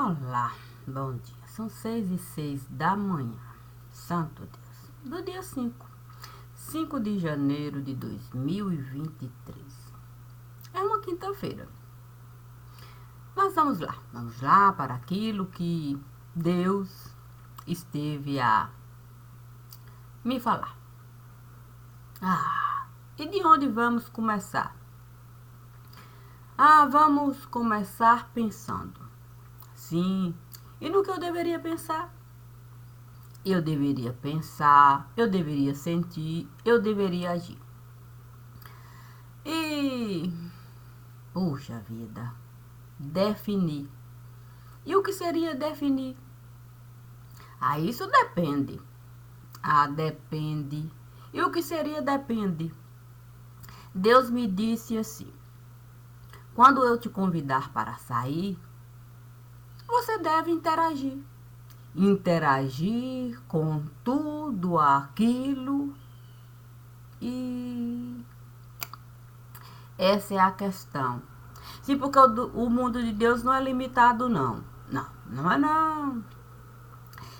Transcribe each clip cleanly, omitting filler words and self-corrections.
Olá, bom dia. São 6h06 da manhã. Santo Deus. Do dia 5 de janeiro de 2023. É uma quinta-feira. Mas vamos lá para aquilo que Deus esteve a me falar. E de onde vamos começar? Vamos começar pensando. Sim, e no que eu deveria pensar? Eu deveria pensar, eu deveria sentir, eu deveria agir. E, puxa vida, definir. E o que seria definir? Isso depende. Depende. E o que seria depende? Deus me disse assim: quando eu te convidar para sair, você deve interagir. Interagir com tudo aquilo. E essa é a questão. Sim, porque o mundo de Deus não é limitado, não. Não é não.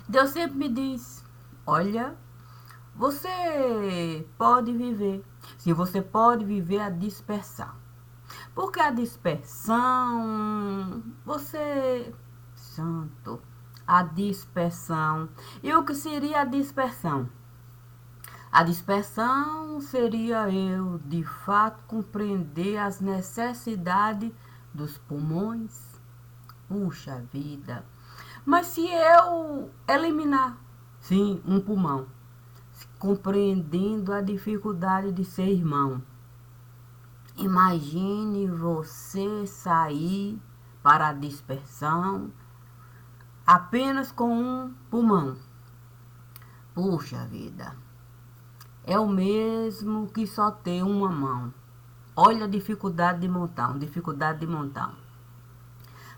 Deus sempre me diz: olha, você pode viver. Sim, você pode viver a dispersão. Porque a dispersão, santo, a dispersão. E o que seria a dispersão? A dispersão seria eu, de fato, compreender as necessidades dos pulmões. Puxa vida. Mas se eu eliminar, sim, um pulmão, compreendendo a dificuldade de ser irmão, imagine você sair para a dispersão apenas com um pulmão. Puxa vida. É o mesmo que só ter uma mão. Olha a dificuldade de montar.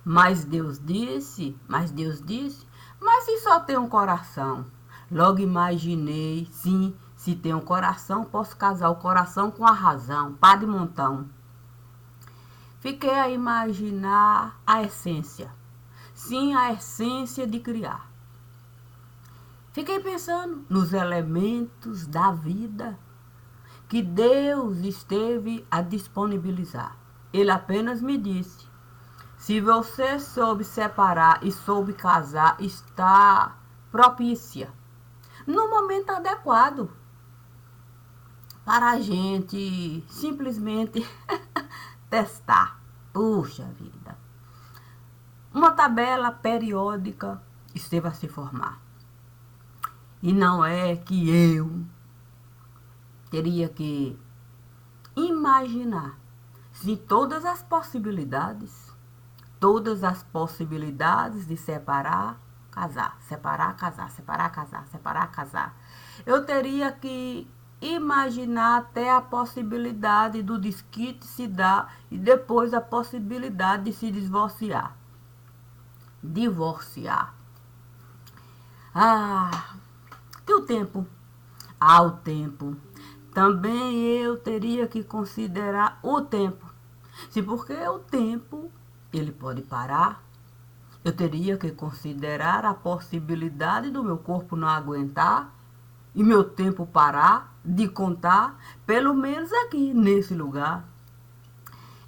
Mas Deus disse, mas se só tem um coração? Logo imaginei, sim, se tem um coração, posso casar o coração com a razão, pá de montão. Fiquei a imaginar a essência. Sim, a essência de criar. Fiquei pensando nos elementos da vida que Deus esteve a disponibilizar. Ele apenas me disse: se você soube separar e soube casar, está propícia, no momento adequado, para a gente simplesmente testar. Puxa vida. Uma tabela periódica esteve a se formar. E não é que eu teria que imaginar se todas as possibilidades de separar, casar, separar, casar, separar, casar, separar, casar. Eu teria que imaginar até a possibilidade do desquite se dar e depois a possibilidade de se divorciar. E o tempo? O tempo. Também eu teria que considerar o tempo. Sim, porque o tempo, ele pode parar. Eu teria que considerar a possibilidade do meu corpo não aguentar e meu tempo parar de contar, pelo menos aqui, nesse lugar.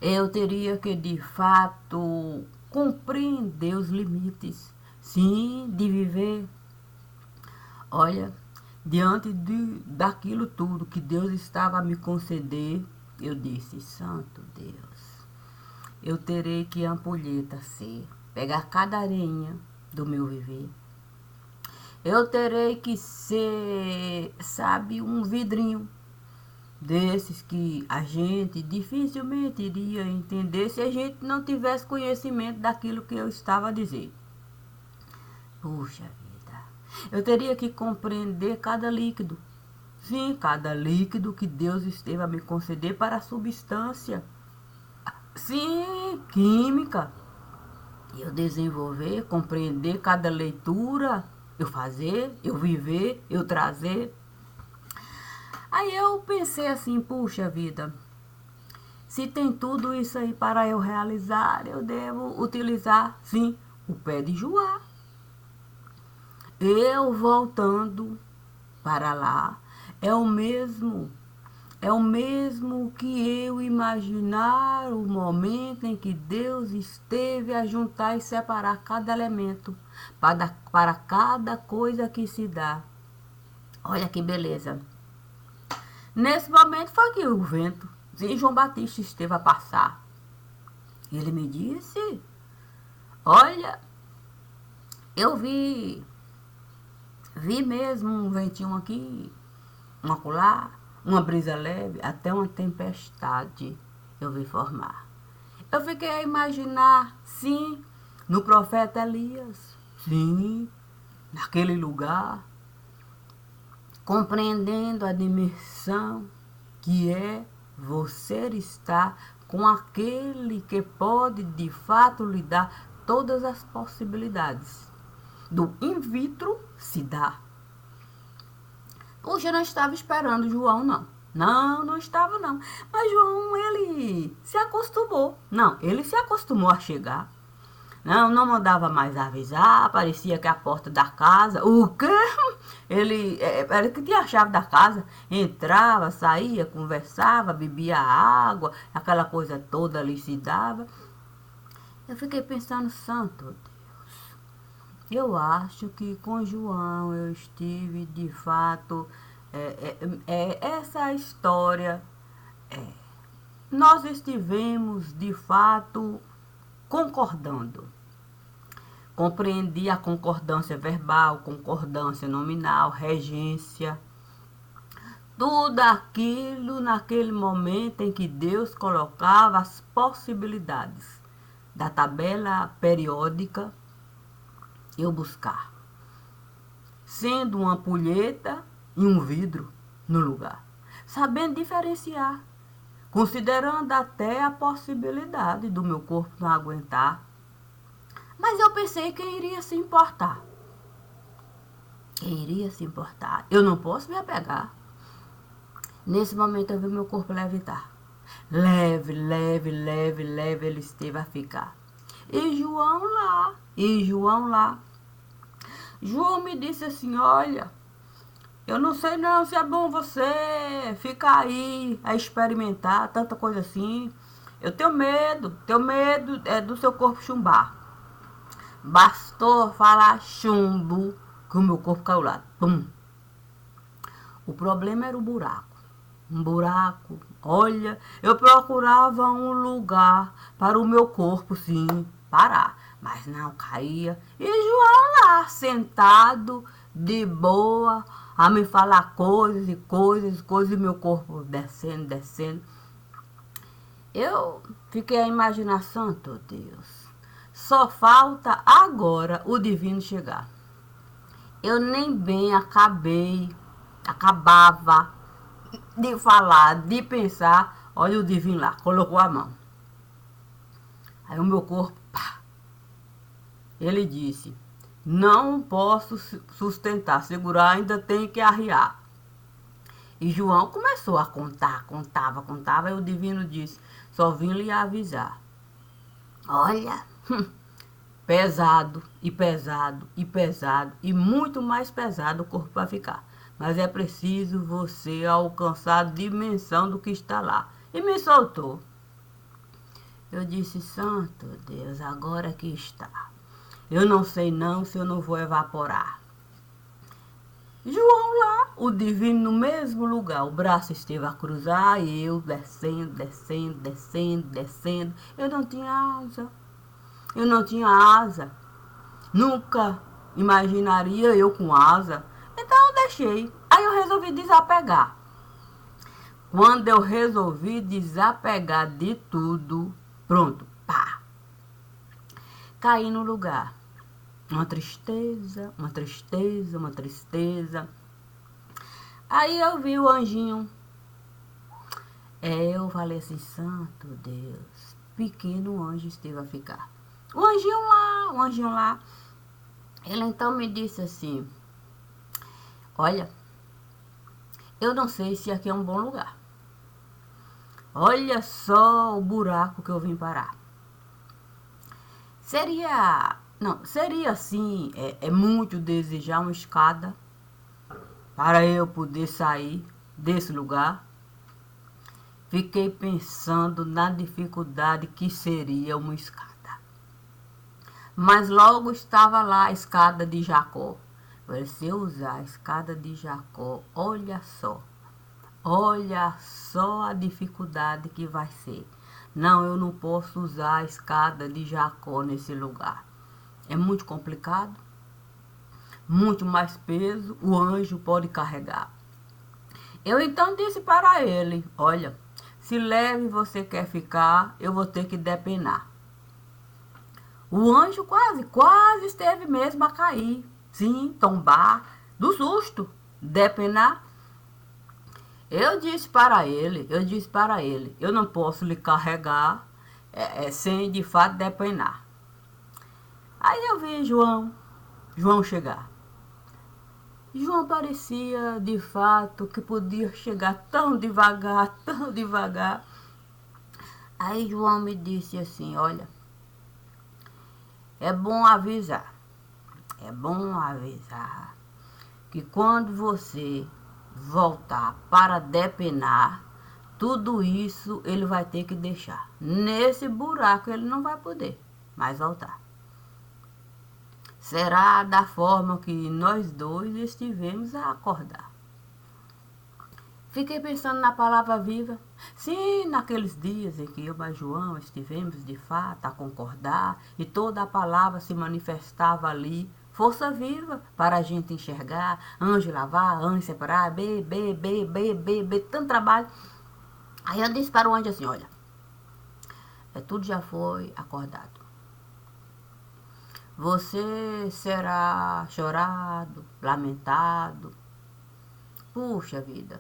Eu teria que, de fato, compreender os limites, sim, de viver. Olha, diante daquilo tudo que Deus estava a me conceder, eu disse: santo Deus, eu terei que ampulheta ser, pegar cada areinha do meu viver. Eu terei que ser, sabe, um vidrinho desses que a gente dificilmente iria entender se a gente não tivesse conhecimento daquilo que eu estava a dizer. Puxa vida. Eu teria que compreender cada líquido. Sim, cada líquido que Deus esteve a me conceder para a substância. Sim, química. Eu desenvolver, compreender cada leitura, eu fazer, eu viver, eu trazer. Aí eu pensei assim: puxa vida, se tem tudo isso aí para eu realizar, eu devo utilizar, sim, o pé de Joá. Eu voltando para lá, é o mesmo que eu imaginar o momento em que Deus esteve a juntar e separar cada elemento para cada coisa que se dá. Olha que beleza. Nesse momento foi que o vento de João Batista esteve a passar. Ele me disse, olha, eu vi mesmo um ventinho aqui, um acolá, uma brisa leve, até uma tempestade eu vi formar. Eu fiquei a imaginar, sim, no profeta Elias, sim, naquele lugar, compreendendo a dimensão que é você estar com aquele que pode de fato lhe dar todas as possibilidades. Do in vitro se dá. Hoje eu não estava esperando João, não. Não estava, não. Mas João, ele se acostumou. Não, ele se acostumou a chegar. Não mandava mais avisar. Parecia que a porta da casa... O quê? Ele que tinha a chave da casa. Entrava, saía, conversava, bebia água. Aquela coisa toda ali se dava. Eu fiquei pensando, santo Deus. Eu acho que com João eu estive de fato... essa história... nós estivemos de fato... concordando. Compreendi a concordância verbal, concordância nominal, regência. Tudo aquilo naquele momento em que Deus colocava as possibilidades da tabela periódica eu buscar. Sendo uma ampulheta e um vidro no lugar. Sabendo diferenciar. Considerando até a possibilidade do meu corpo não aguentar. Mas eu pensei que iria se importar. Quem iria se importar? Eu não posso me apegar. Nesse momento eu vi meu corpo levitar. Leve ele esteve a ficar. E João lá. João me disse assim, olha... Eu não sei não se é bom você ficar aí a experimentar tanta coisa assim. Eu tenho medo do seu corpo chumbar. Bastou falar chumbo que o meu corpo caiu lá. Pum. O problema era o buraco. Um buraco. Olha, eu procurava um lugar para o meu corpo, sim, parar. Mas não caía. E João lá, sentado, de boa, a me falar coisas, e meu corpo descendo. Eu fiquei a imaginar, santo Deus, só falta agora o divino chegar. Eu nem bem acabava de falar, de pensar, olha o divino lá, colocou a mão. Aí o meu corpo, pá, ele disse... Não posso sustentar, segurar, ainda tem que arriar. E João começou a contar, contava, e o divino disse, só vim lhe avisar. Olha, pesado, e muito mais pesado o corpo vai ficar. Mas é preciso você alcançar a dimensão do que está lá. E me soltou. Eu disse, santo Deus, agora que está. Eu não sei não se eu não vou evaporar. João lá, o divino no mesmo lugar. O braço esteve a cruzar e eu descendo. Eu não tinha asa. Nunca imaginaria eu com asa. Então eu deixei. Aí eu resolvi desapegar. Quando eu resolvi desapegar de tudo, pronto, pá. Caí no lugar. Uma tristeza. Aí eu vi o anjinho. Eu falei assim, santo Deus, pequeno anjo esteve a ficar. O anjinho lá. Ele então me disse assim, olha, eu não sei se aqui é um bom lugar. Olha só o buraco que eu vim parar. Seria Não, seria assim, é muito desejar uma escada para eu poder sair desse lugar. Fiquei pensando na dificuldade que seria uma escada. Mas logo estava lá a escada de Jacó. Se eu usar a escada de Jacó, olha só a dificuldade que vai ser. Não, eu não posso usar a escada de Jacó nesse lugar. É muito complicado, muito mais peso, o anjo pode carregar. Eu então disse para ele, olha, se leve você quer ficar, eu vou ter que depenar. O anjo quase esteve mesmo a cair. Sim, tombar, do susto, depenar. Eu disse para ele, eu não posso lhe carregar sem de fato depenar. Aí eu vi João chegar. João parecia de fato que podia chegar tão devagar, tão devagar. Aí João me disse assim, olha, é bom avisar que quando você voltar para depenar, tudo isso ele vai ter que deixar. Nesse buraco ele não vai poder mais voltar. Será da forma que nós dois estivemos a acordar. Fiquei pensando na palavra viva. Sim, naqueles dias em que eu e João estivemos de fato a concordar e toda a palavra se manifestava ali, força viva para a gente enxergar, anjo lavar, anjo separar, tanto trabalho. Aí eu disse para o anjo assim, olha, tudo já foi acordado. Você será chorado, lamentado. Puxa vida.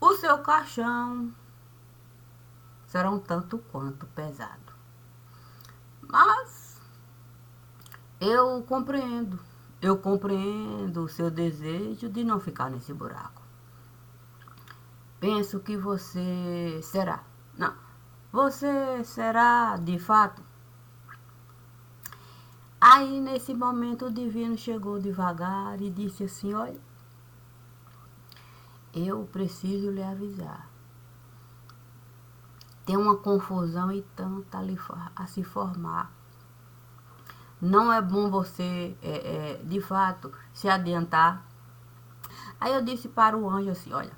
O seu caixão será um tanto quanto pesado. Mas eu compreendo o seu desejo de não ficar nesse buraco. Penso que você será. Não, você será de fato. Aí nesse momento o divino chegou devagar e disse assim, olha, eu preciso lhe avisar. Tem uma confusão e tanta ali a se formar. Não é bom você, de fato, se adiantar. Aí eu disse para o anjo assim, olha,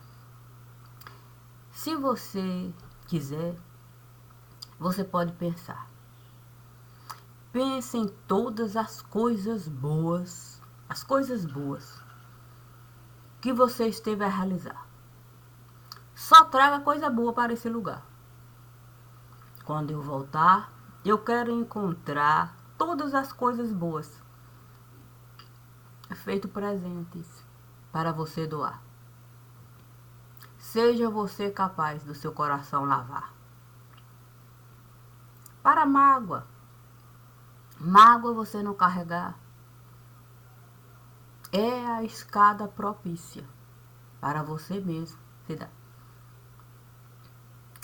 se você quiser, você pode pensar. Pense em todas as coisas boas que você esteve a realizar. Só traga coisa boa para esse lugar. Quando eu voltar, eu quero encontrar todas as coisas boas. Feito presentes para você doar. Seja você capaz do seu coração lavar. Para mágoa você não carregar. É a escada propícia para você mesmo se dar.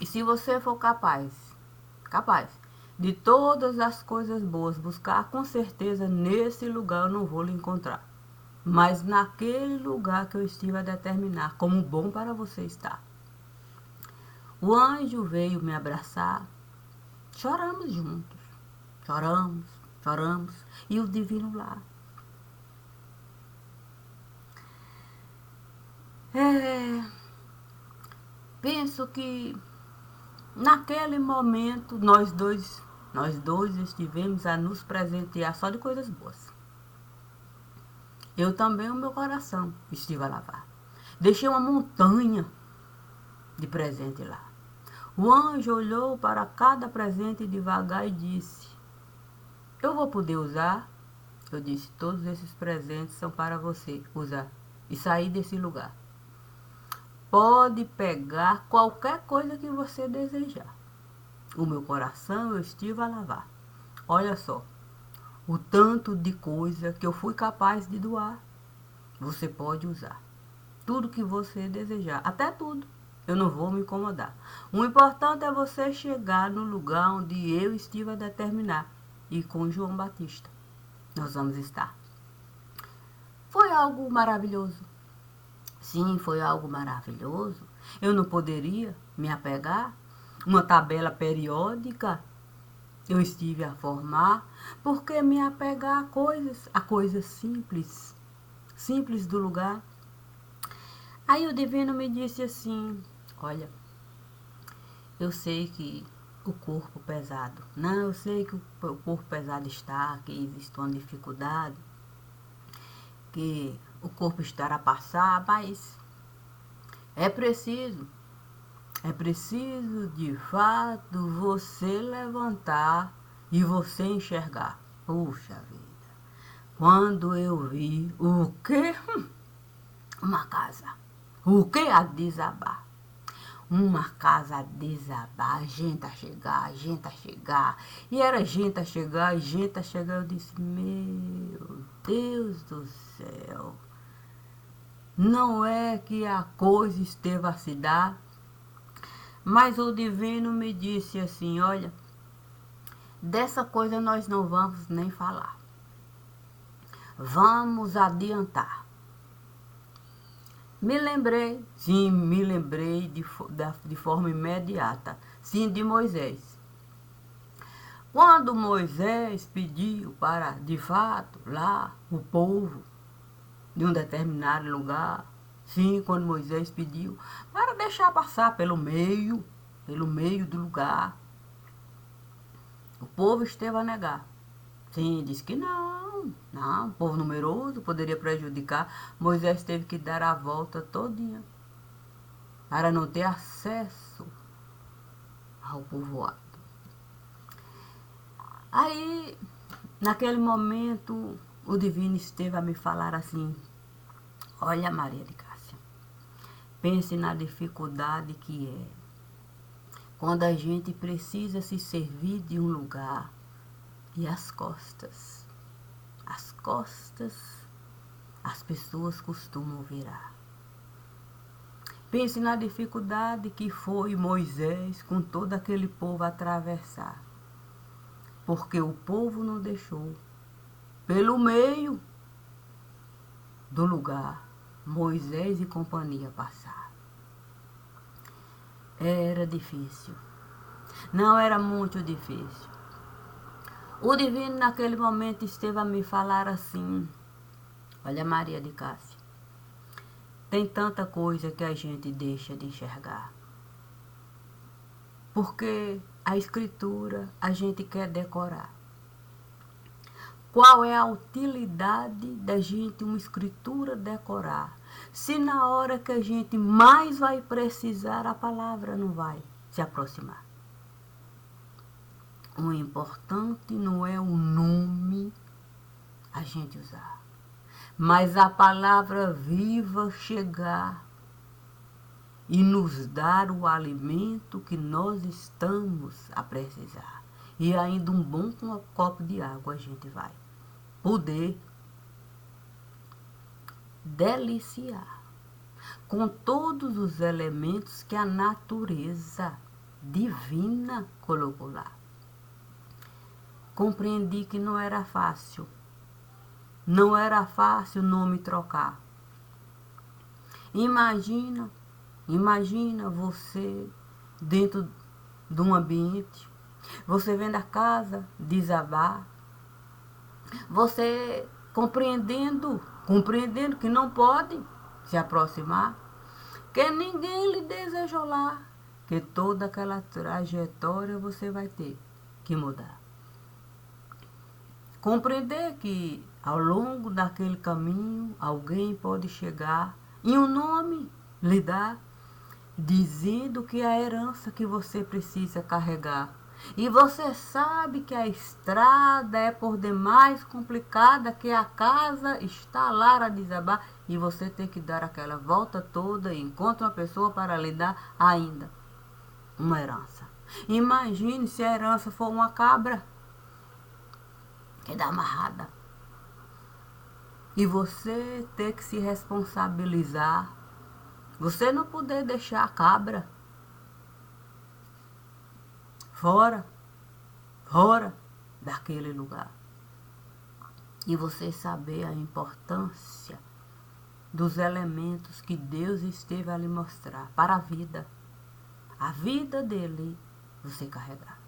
E se você for capaz de todas as coisas boas buscar, com certeza nesse lugar eu não vou lhe encontrar. Mas naquele lugar que eu estive a determinar como bom para você estar. O anjo veio me abraçar. Choramos juntos. Choramos. E o divino lá. Penso que naquele momento nós dois estivemos a nos presentear só de coisas boas. Eu também, o meu coração estive a lavar. Deixei uma montanha de presente lá. O anjo olhou para cada presente devagar e disse, eu vou poder usar? Eu disse, todos esses presentes são para você usar e sair desse lugar. Pode pegar qualquer coisa que você desejar. O meu coração eu estive a lavar. Olha só, o tanto de coisa que eu fui capaz de doar. Você pode usar tudo que você desejar, até tudo. Eu não vou me incomodar. O importante é você chegar no lugar onde eu estive a determinar. E com João Batista. nós vamos estar. Foi algo maravilhoso. Sim, foi algo maravilhoso. Eu não poderia me apegar uma tabela periódica. Eu estive a formar, porque me apegar a coisas simples, simples do lugar. Aí o divino me disse assim: olha, eu sei que o corpo pesado, não, eu sei que o corpo pesado está, que existe uma dificuldade, que o corpo estará a passar, mas é preciso de fato você levantar e você enxergar. Puxa vida, quando eu vi o quê? Uma casa. O que a desabar? Uma casa a desabar, gente a chegar. E era gente a chegar, e gente a chegar. Eu disse, meu Deus do céu. Não é que a coisa esteve a se dar, mas o divino me disse assim, olha, dessa coisa nós não vamos nem falar. Vamos adiantar. Me lembrei de forma imediata, sim, de Moisés. Quando Moisés pediu para, de fato, lá, o povo, de um determinado lugar, sim, quando Moisés pediu, para deixar passar pelo meio do lugar, o povo esteve a negar. Sim, disse que não, povo numeroso poderia prejudicar. Moisés teve que dar a volta todinha para não ter acesso ao povoado. Aí, naquele momento, o divino esteve a me falar assim, olha, Maria de Cássia, pense na dificuldade que é quando a gente precisa se servir de um lugar e as costas, as pessoas costumam virar. Pense na dificuldade que foi Moisés com todo aquele povo atravessar. Porque o povo não deixou, pelo meio do lugar, Moisés e companhia passar. Era difícil. Não era muito difícil. O divino naquele momento esteve a me falar assim, olha, Maria de Cássia, tem tanta coisa que a gente deixa de enxergar. Porque a escritura a gente quer decorar. Qual é a utilidade da gente uma escritura decorar? Se na hora que a gente mais vai precisar, a palavra não vai se aproximar. O importante não é o nome a gente usar, mas a palavra viva chegar e nos dar o alimento que nós estamos a precisar. E ainda um bom copo de água a gente vai poder deliciar com todos os elementos que a natureza divina colocou lá. Compreendi que não era fácil. Não era fácil não me trocar. Imagina você dentro de um ambiente, você vendo a casa desabar, você compreendendo que não pode se aproximar, que ninguém lhe desejou lá, que toda aquela trajetória você vai ter que mudar. Compreender que ao longo daquele caminho alguém pode chegar e um nome lhe dar, dizendo que é a herança que você precisa carregar. E você sabe que a estrada é por demais complicada, que a casa está lá a desabar e você tem que dar aquela volta toda e encontra uma pessoa para lhe dar ainda uma herança. Imagine se a herança for uma cabra que dá amarrada. E você ter que se responsabilizar. Você não poder deixar a cabra fora daquele lugar. e você saber a importância dos elementos que Deus esteve a lhe mostrar para a vida dele, você carregar.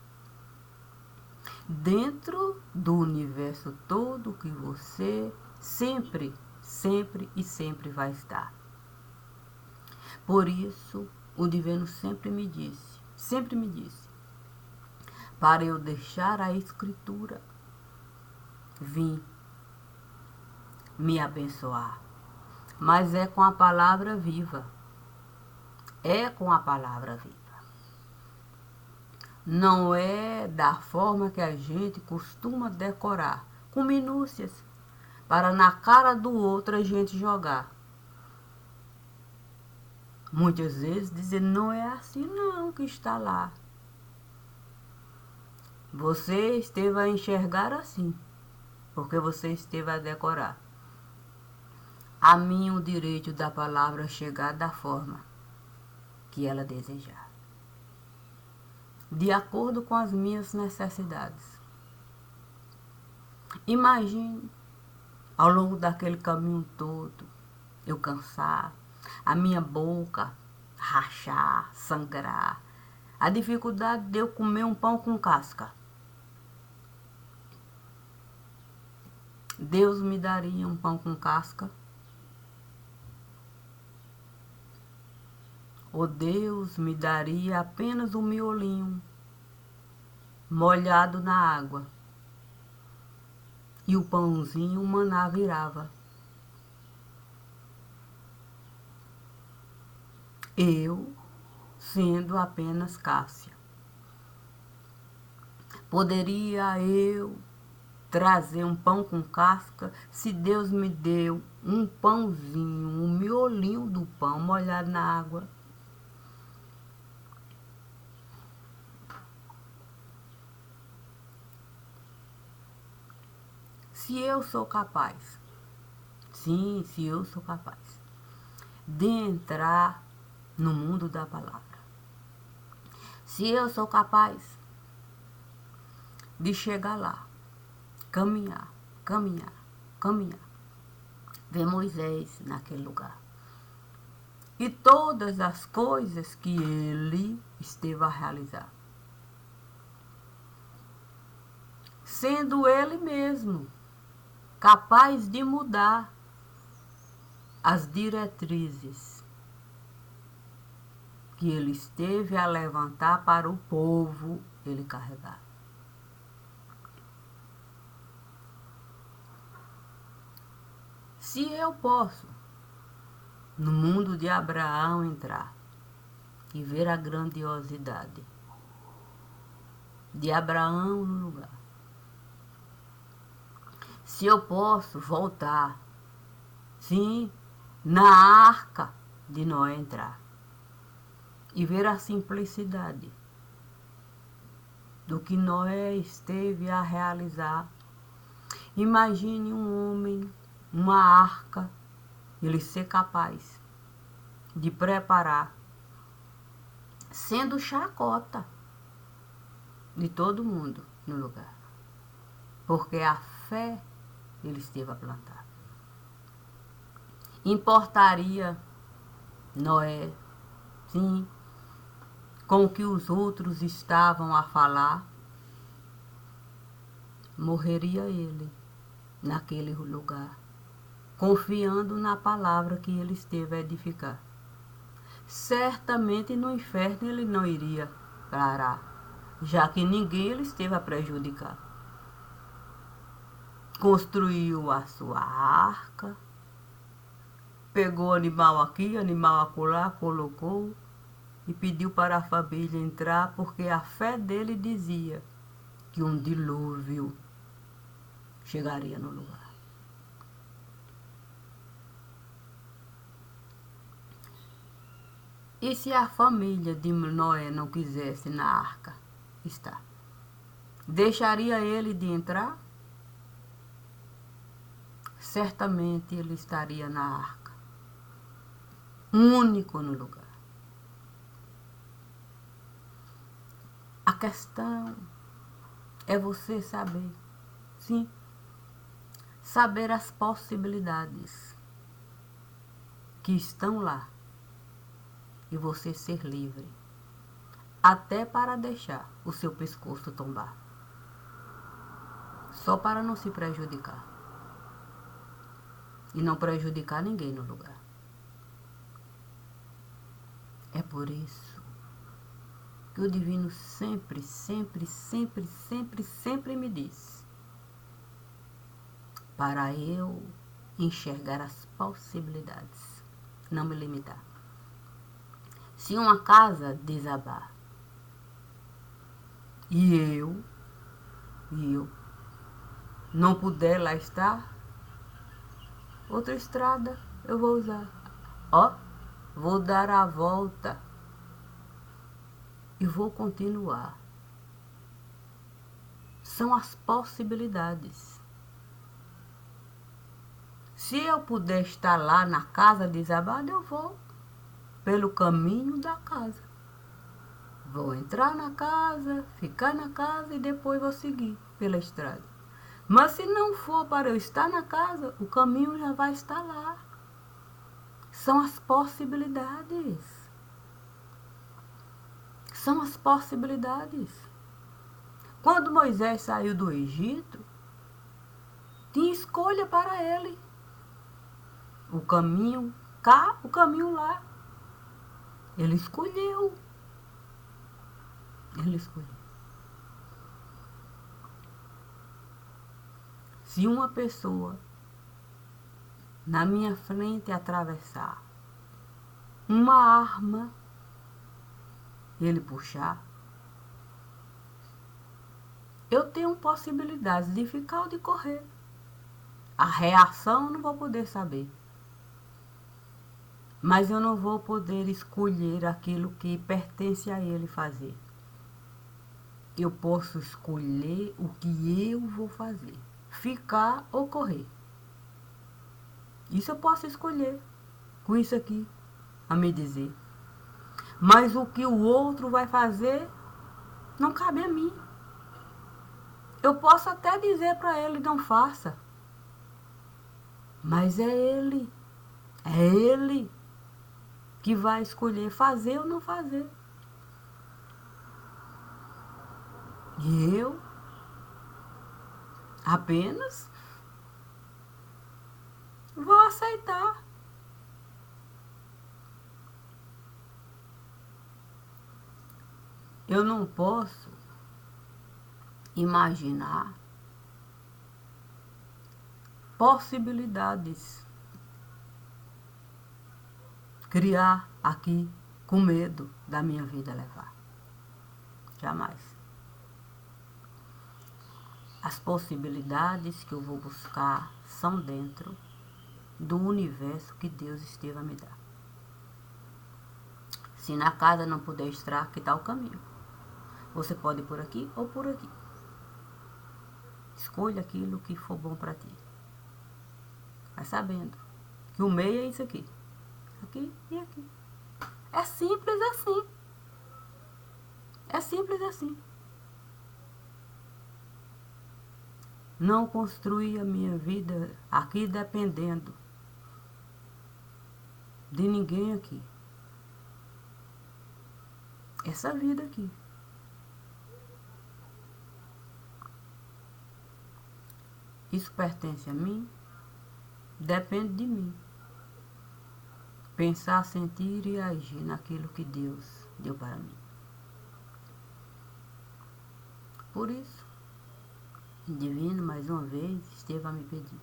Dentro do universo todo que você sempre, sempre e sempre vai estar. Por isso, o divino sempre me disse, para eu deixar a escritura vir me abençoar. Mas é com a palavra viva. É com a palavra viva. Não é da forma que a gente costuma decorar, com minúcias, para na cara do outro a gente jogar. Muitas vezes dizer, não é assim não que está lá. Você esteve a enxergar assim, porque você esteve a decorar. A mim o direito da palavra chegar da forma que ela desejar, de acordo com as minhas necessidades. Imagine, ao longo daquele caminho todo, eu cansar, a minha boca rachar, sangrar, a dificuldade de eu comer um pão com casca. Deus me daria um pão com casca? Ou Deus me daria apenas um miolinho molhado na água e o pãozinho, o maná virava? Eu, sendo apenas Cássia, poderia eu trazer um pão com casca se Deus me deu um pãozinho, um miolinho do pão molhado na água? Se eu sou capaz, sim, se eu sou capaz de entrar no mundo da palavra, se eu sou capaz de chegar lá, caminhar, caminhar, caminhar, ver Moisés naquele lugar e todas as coisas que ele esteve a realizar, sendo ele mesmo capaz de mudar as diretrizes que ele esteve a levantar para o povo ele carregar. Se eu posso, no mundo de Abraão, entrar e ver a grandiosidade de Abraão no lugar, se eu posso voltar, sim, na arca de Noé entrar e ver a simplicidade do que Noé esteve a realizar. Imagine um homem, uma arca, ele ser capaz de preparar, sendo chacota de todo mundo no lugar, porque a fé ele esteve a plantar. Importaria Noé, sim, com o que os outros estavam a falar? Morreria ele naquele lugar, confiando na palavra que ele esteve a edificar. Certamente no inferno ele não iria parar, já que ninguém ele esteve a prejudicar. Construiu a sua arca, pegou animal aqui, animal acolá, colocou e pediu para a família entrar, porque a fé dele dizia que um dilúvio chegaria no lugar. E se a família de Noé não quisesse na arca estar, deixaria ele de entrar? Certamente ele estaria na arca, único no lugar. A questão é você saber, sim, saber as possibilidades que estão lá e você ser livre, até para deixar o seu pescoço tombar, só para não se prejudicar e não prejudicar ninguém no lugar. É por isso que o divino sempre, sempre, sempre, sempre, sempre me diz para eu enxergar as possibilidades, não me limitar. Se uma casa desabar e eu não puder lá estar, outra estrada eu vou usar. Ó, vou dar a volta e vou continuar. São as possibilidades. Se eu puder estar lá na casa desabada, eu vou pelo caminho da casa. Vou entrar na casa, ficar na casa e depois vou seguir pela estrada. Mas se não for para eu estar na casa, o caminho já vai estar lá. São as possibilidades. São as possibilidades. Quando Moisés saiu do Egito, tinha escolha para ele. O caminho cá, o caminho lá. Ele escolheu. Ele escolheu. Se uma pessoa na minha frente atravessar uma arma, ele puxar, eu tenho possibilidades de ficar ou de correr. A reação eu não vou poder saber. Mas eu não vou poder escolher aquilo que pertence a ele fazer. Eu posso escolher o que eu vou fazer. Ficar ou correr. Isso eu posso escolher. Com isso aqui a me dizer. Mas o que o outro vai fazer não cabe a mim. Eu posso até dizer para ele, não faça. Mas é ele. É ele que vai escolher fazer ou não fazer. E eu apenas vou aceitar. Eu não posso imaginar possibilidades. Criar aqui com medo da minha vida levar. Jamais. As possibilidades que eu vou buscar são dentro do universo que Deus esteve a me dar. Se na casa não puder estar, que tal o caminho? Você pode ir por aqui ou por aqui. Escolha aquilo que for bom para ti. Mas sabendo que o meio é isso aqui. Aqui e aqui. É simples assim. É simples assim. Não construí a minha vida aqui dependendo de ninguém aqui. Essa vida aqui. Isso pertence a mim, depende de mim. Pensar, sentir e agir naquilo que Deus deu para mim. Por isso, o Divino, mais uma vez, esteve a me pedir.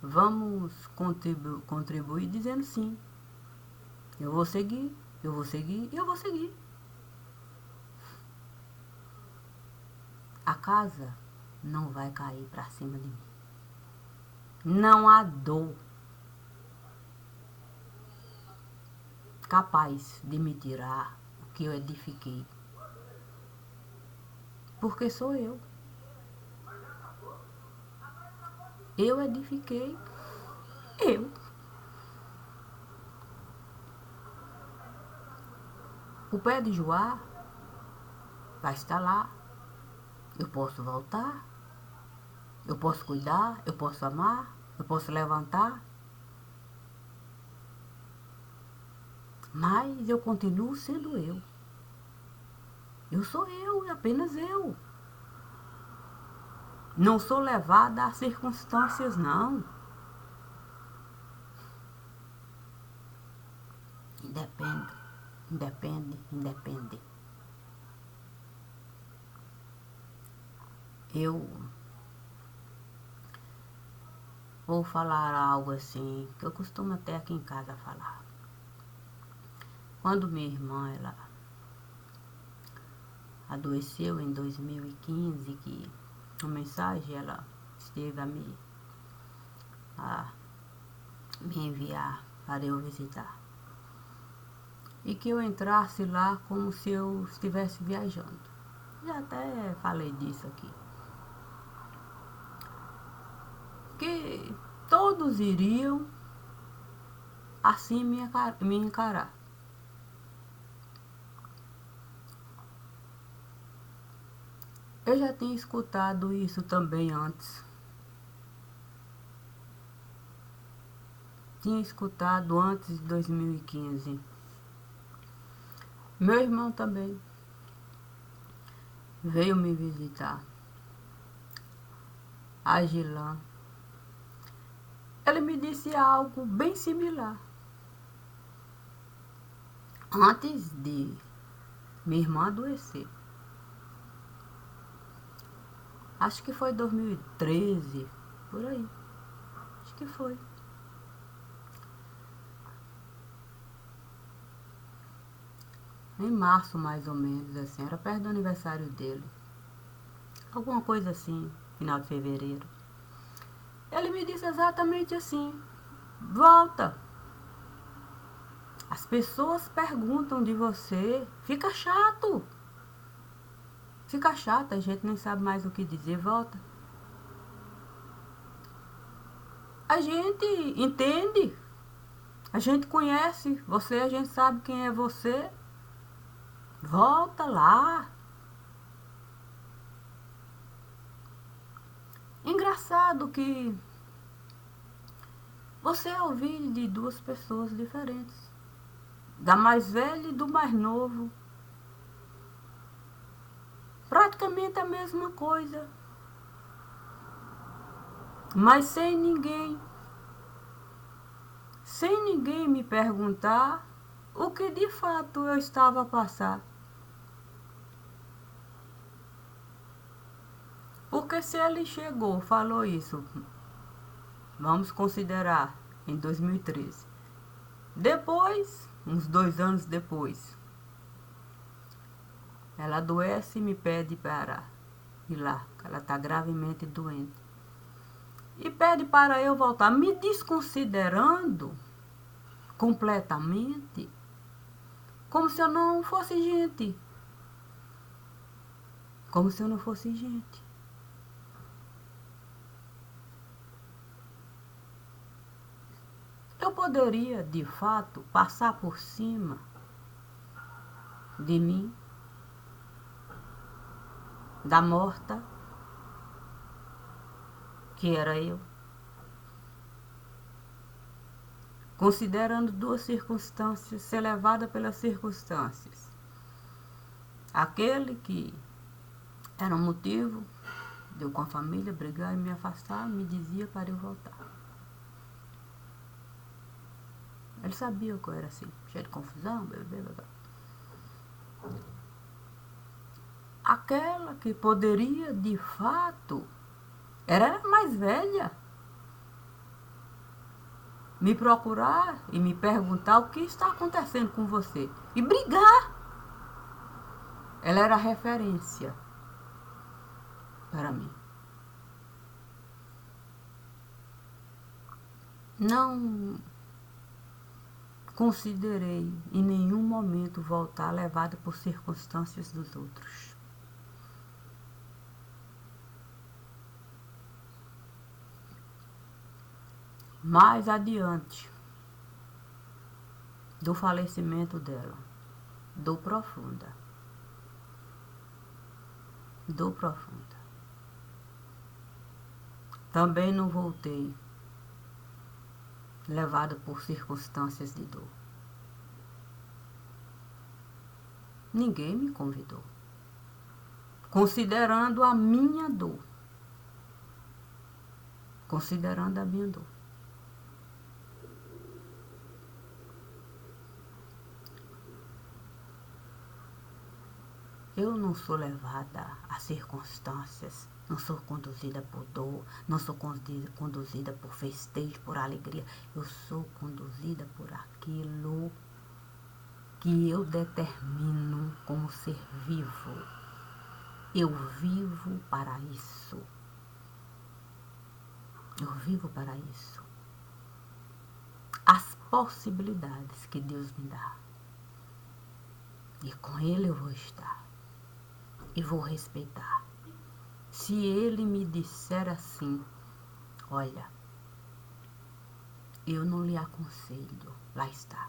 Vamos contribuir dizendo sim. Eu vou seguir, eu vou seguir e eu vou seguir. A casa não vai cair para cima de mim. Não há dor capaz de me tirar o que eu edifiquei. Porque sou eu. Eu edifiquei. Eu. O pé de Joá vai estar lá. Eu posso voltar. Eu posso cuidar, eu posso amar, eu posso levantar, mas eu continuo sendo eu. Eu sou eu, apenas eu. Não sou levada às circunstâncias, não. Independe, independe. Eu vou falar algo assim, que eu costumo até aqui em casa falar. Quando minha irmã, ela adoeceu em 2015, que a mensagem ela esteve a me enviar para eu visitar. E que eu entrasse lá como se eu estivesse viajando. Já até falei disso aqui. Que todos iriam assim me encarar. Eu já tinha escutado isso também antes. Tinha escutado antes de 2015. Meu irmão também veio me visitar. A Gilan. Ele me disse algo bem similar. Antes de minha irmã adoecer. Acho que foi 2013, por aí. Acho que foi. Em março, mais ou menos, assim. Era perto do aniversário dele. Alguma coisa assim, final de fevereiro. Ele me disse exatamente assim. Volta. As pessoas perguntam de você. Fica chato. Fica chato, a gente nem sabe mais o que dizer. Volta. A gente entende. A gente conhece você, a gente sabe quem é você. Volta lá. Engraçado que você ouvir de duas pessoas diferentes. Da mais velha e do mais novo. Praticamente a mesma coisa. Mas sem ninguém me perguntar o que de fato eu estava a passar. Porque se ele chegou, falou isso, vamos considerar em 2013. Depois, uns 2 anos depois, ela adoece e me pede para ir lá, que ela está gravemente doente. E pede para eu voltar, me desconsiderando completamente, como se eu não fosse gente. Como se eu não fosse gente. Eu poderia, de fato, passar por cima de mim, da morta, que era eu, considerando duas circunstâncias, ser levada pelas circunstâncias. Aquele que era um motivo de eu com a família brigar e me afastar, me dizia para eu voltar. Ele sabia que eu era assim, cheio de confusão, blá. Aquela que poderia, de fato, era mais velha, me procurar e me perguntar o que está acontecendo com você. E brigar. Ela era referência para mim. Não considerei em nenhum momento voltar levada por circunstâncias dos outros. Mais adiante do falecimento dela, dor profunda. Dor profunda. Também não voltei, levado por circunstâncias de dor. Ninguém me convidou, considerando a minha dor. Considerando a minha dor. Eu não sou levada a circunstâncias, não sou conduzida por dor, não sou conduzida por festejo, por alegria. Eu sou conduzida por aquilo que eu determino como ser vivo. Eu vivo para isso. Eu vivo para isso. As possibilidades que Deus me dá. E com Ele eu vou estar. E vou respeitar. Se Ele me disser assim, olha, eu não lhe aconselho, lá está.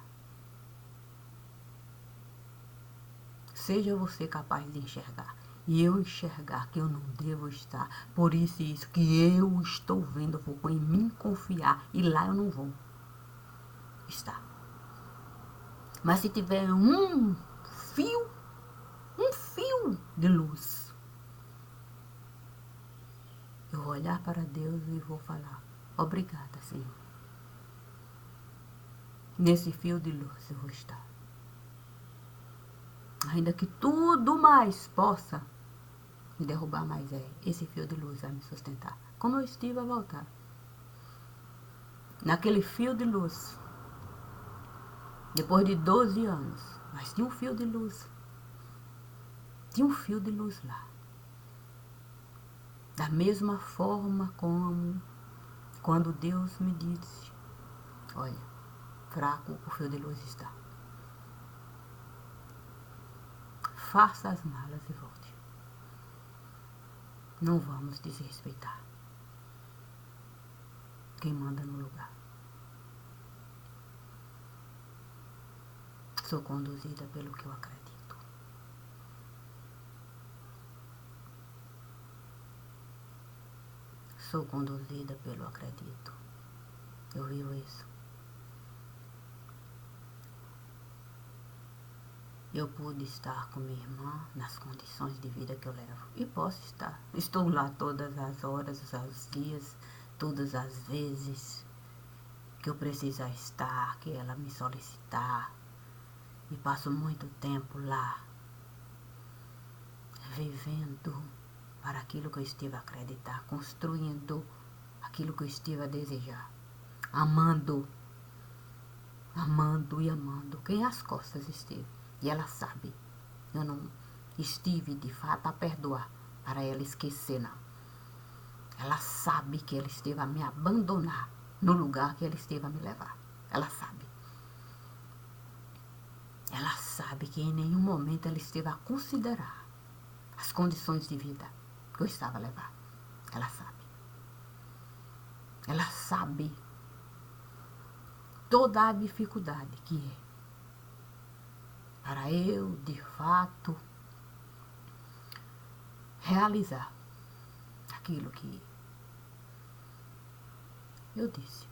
Seja você capaz de enxergar. E eu enxergar que eu não devo estar. Por isso que eu estou vendo, eu vou em mim confiar. E lá eu não vou estar. Mas se tiver um fio de luz, eu vou olhar para Deus e vou falar, obrigada, Senhor. Nesse fio de luz eu vou estar. Ainda que tudo mais possa me derrubar, mas esse fio de luz vai me sustentar. Como eu estive a voltar. Naquele fio de luz, depois de 12 anos, mas tinha um fio de luz. Tinha um fio de luz lá. Da mesma forma como quando Deus me disse, olha, fraco o fio de luz está. Faça as malas e volte. Não vamos desrespeitar quem manda no lugar. Sou conduzida pelo que eu acredito. Sou conduzida pelo acredito. Eu vivo isso. Eu pude estar com minha irmã nas condições de vida que eu levo. E posso estar. Estou lá todas as horas, os dias, todas as vezes que eu precisar estar, que ela me solicitar. E passo muito tempo lá, vivendo para aquilo que eu estive a acreditar, construindo aquilo que eu estive a desejar, amando e amando quem às costas esteve. E ela sabe, eu não estive de fato a perdoar para ela esquecer, não. Ela sabe que ela esteve a me abandonar no lugar que ela esteve a me levar. Ela sabe. Ela sabe que em nenhum momento ela esteve a considerar as condições de vida que eu estava a levar. Ela sabe. Ela sabe toda a dificuldade que é para eu, de fato, realizar aquilo que eu disse.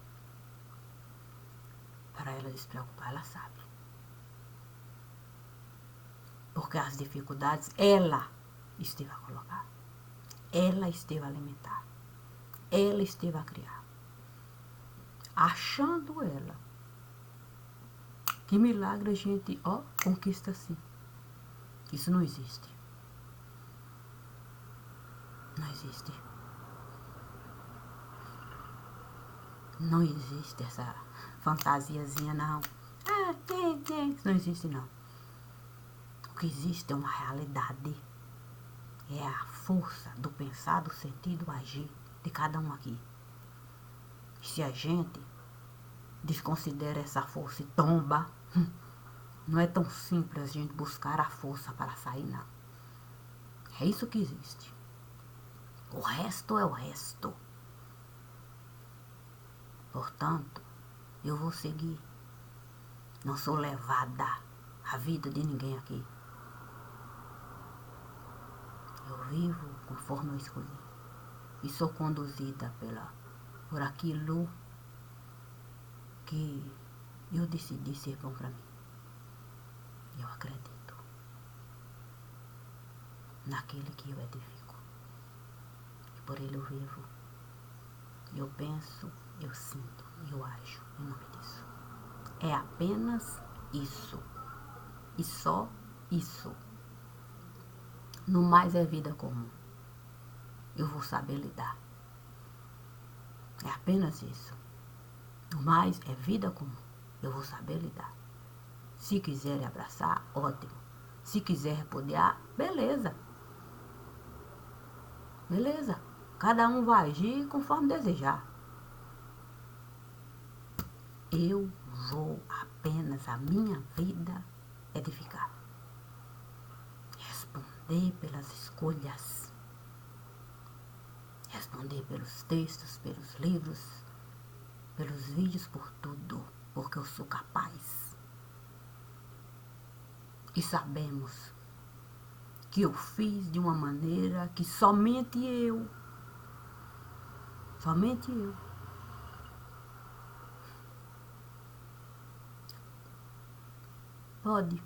Para ela despreocupar, ela sabe. Porque as dificuldades, ela esteve a colocar. Ela esteve a alimentar. Ela esteve a criar. Achando ela que milagre a gente, conquista assim. Isso não existe. Não existe. Não existe essa fantasiazinha, não. Isso não existe, não. O que existe é uma realidade. É a força do pensar, do sentir, do agir de cada um aqui. Se a gente desconsidera essa força e tomba, não é tão simples a gente buscar a força para sair, não. É isso que existe. O resto é o resto. Portanto, eu vou seguir. Não sou levada à vida de ninguém aqui. Eu vivo conforme eu escolhi. e sou conduzida por aquilo que eu decidi ser bom para mim. Eu acredito naquele que eu edifico. E por ele eu vivo, eu penso, eu sinto, eu ajo em nome disso. É apenas isso. E só isso. No mais é vida comum. Eu vou saber lidar. É apenas isso. No mais é vida comum. Eu vou saber lidar. Se quiser abraçar, ótimo. Se quiser repudiar, beleza. Beleza. Cada um vai agir conforme desejar. Eu vou apenas a minha vida edificar. Responder pelas escolhas. Responder pelos textos, pelos livros, pelos vídeos, por tudo. Porque eu sou capaz. E sabemos que eu fiz de uma maneira que somente eu pode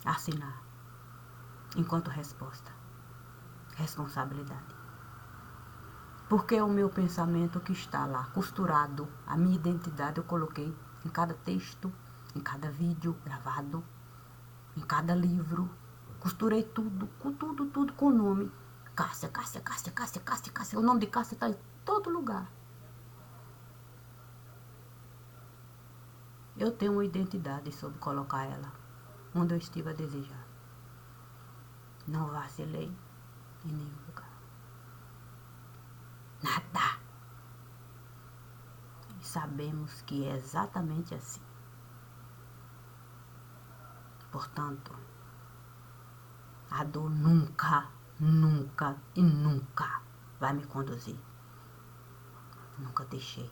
assinar enquanto resposta, responsabilidade. Porque é o meu pensamento que está lá, costurado, a minha identidade eu coloquei em cada texto, em cada vídeo gravado, em cada livro. Costurei tudo, tudo com o nome. Cássia. O nome de Cássia está em todo lugar. Eu tenho uma identidade sobre colocar ela onde eu estive a desejar. Não vacilei em nenhum lugar. Nada. E sabemos que é exatamente assim. Portanto, a dor nunca vai me conduzir. Nunca deixei.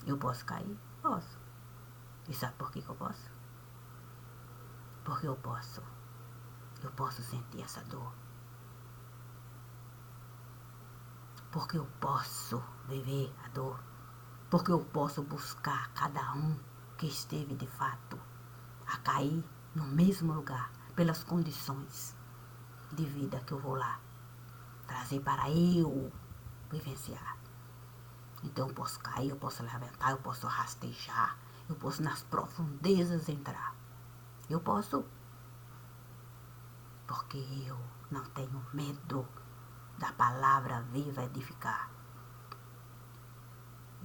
Eu posso cair? Posso. E sabe por que eu posso? Porque eu posso. Eu posso sentir essa dor. Porque eu posso viver a dor. Porque eu posso buscar cada um que esteve de fato a cair no mesmo lugar, pelas condições de vida que eu vou lá trazer para eu vivenciar. Então eu posso cair, eu posso levantar, eu posso rastejar, eu posso nas profundezas entrar. Eu posso. Porque eu não tenho medo da palavra viva edificar.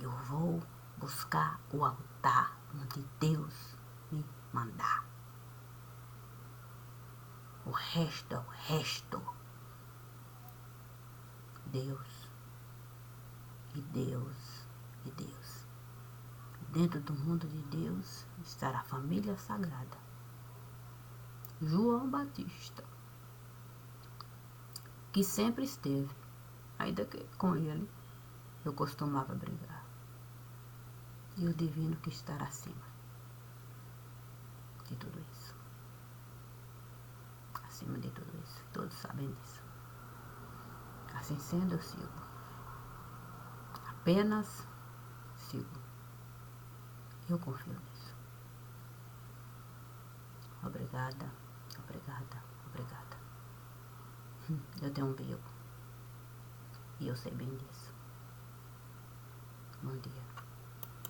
Eu vou buscar o altar onde Deus me mandar. O resto é o resto. Deus e Deus e Deus. Dentro do mundo de Deus estará a família sagrada. João Batista, que sempre esteve, ainda que com ele eu costumava brigar. E o divino que estará acima de tudo isso. Acima de tudo isso. Todos sabem disso. Assim sendo, eu sigo. Apenas sigo. Eu confio nisso. Obrigada. Eu tenho um bico. E eu sei bem disso. Bom dia.